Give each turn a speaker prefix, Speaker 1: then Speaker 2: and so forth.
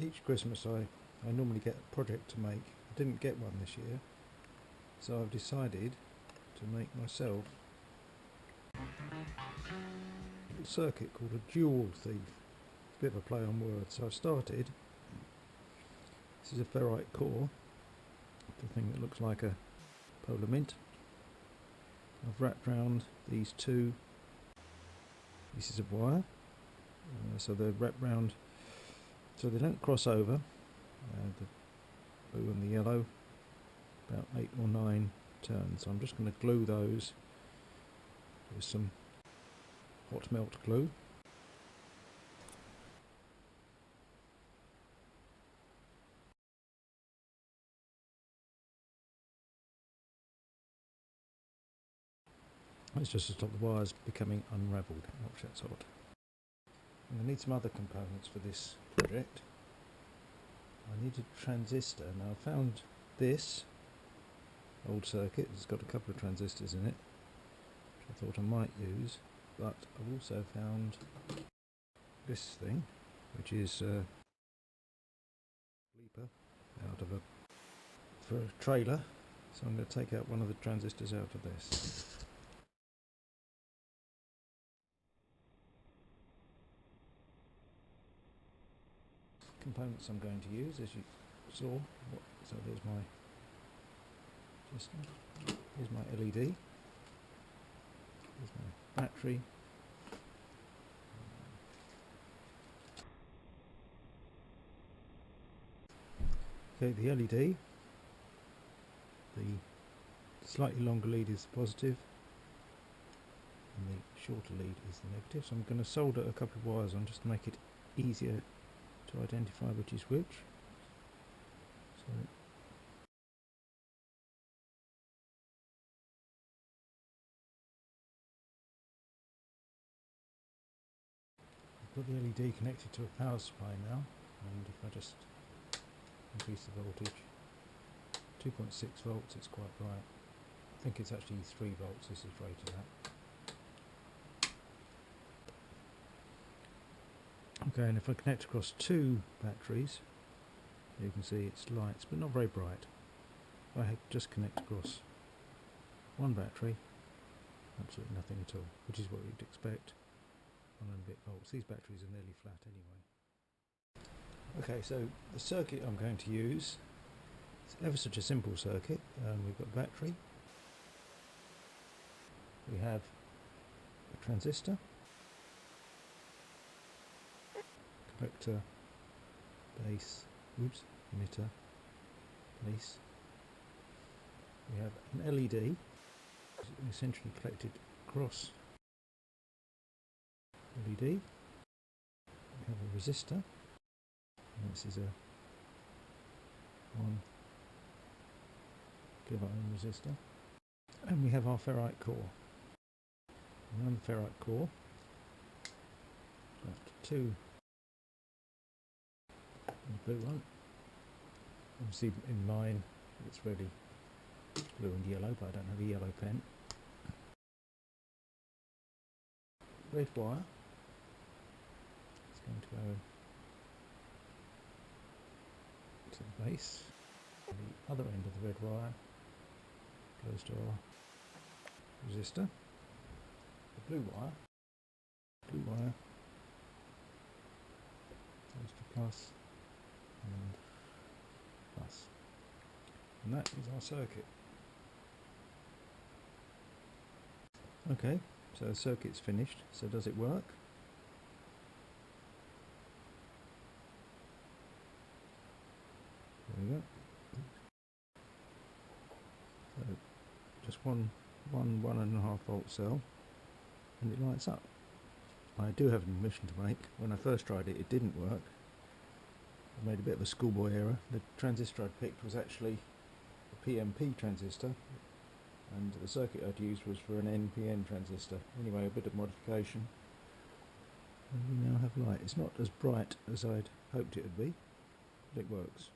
Speaker 1: Each Christmas I normally get a project to make. I didn't get one this year, so I've decided to make myself a little circuit called a Joule thief. It's a bit of a play on words. So I've started, this is a ferrite core, the thing that looks like a polar mint. I've wrapped round these two pieces of wire, so they're wrapped round so they don't cross over, the blue and the yellow, about 8 or 9 turns. So I'm just going to glue those with some hot melt glue. It's just to stop the wires becoming unravelled. Watch that sort. I'm going to need some other components for this project. I need a transistor. Now I found this old circuit. It's got a couple of transistors in it, which I thought I might use, but I've also found this thing, which is a bleeper out of for a trailer. So I'm going to take out one of the transistors out of this. Components I'm going to use, as you saw. So there's my here's my LED, here's my battery, okay, the LED, the slightly longer lead is the positive and the shorter lead is the negative. So I'm going to solder a couple of wires on just to make it easier to identify which is which. So I've got the LED connected to a power supply now, and if I just increase the voltage, 2.6 volts, it's quite bright. I think it's actually 3 volts this is rated at. Okay, and if I connect across 2 batteries, you can see it's lights, but not very bright. If I just connect across 1 battery, absolutely nothing at all, which is what you'd expect on a bit volts. These batteries are nearly flat anyway. Okay, so the circuit I'm going to use is ever such a simple circuit. We've got a battery, we have a transistor, collector, base, emitter, base. We have an LED, essentially collected across LED. We have a resistor, and this is a 1 kilo-ohm resistor, and we have our ferrite core. Around the ferrite core, got 2. The blue one, obviously in mine it's really blue and yellow, but I don't have a yellow pen. Red wire, it's going to go to the base. The other end of the red wire goes to our resistor. The blue wire goes to plus and plus, and that is our circuit. Okay, so the circuit's finished. So does it work? There we go. So just one 1.5 volt cell, and it lights up. I do have an admission to make. When I first tried it, it didn't work. I made a bit of a schoolboy error. The transistor I'd picked was actually a PMP transistor, and the circuit I'd used was for an NPN transistor. Anyway, a bit of modification, and we now have light. It's not as bright as I'd hoped it would be, but it works.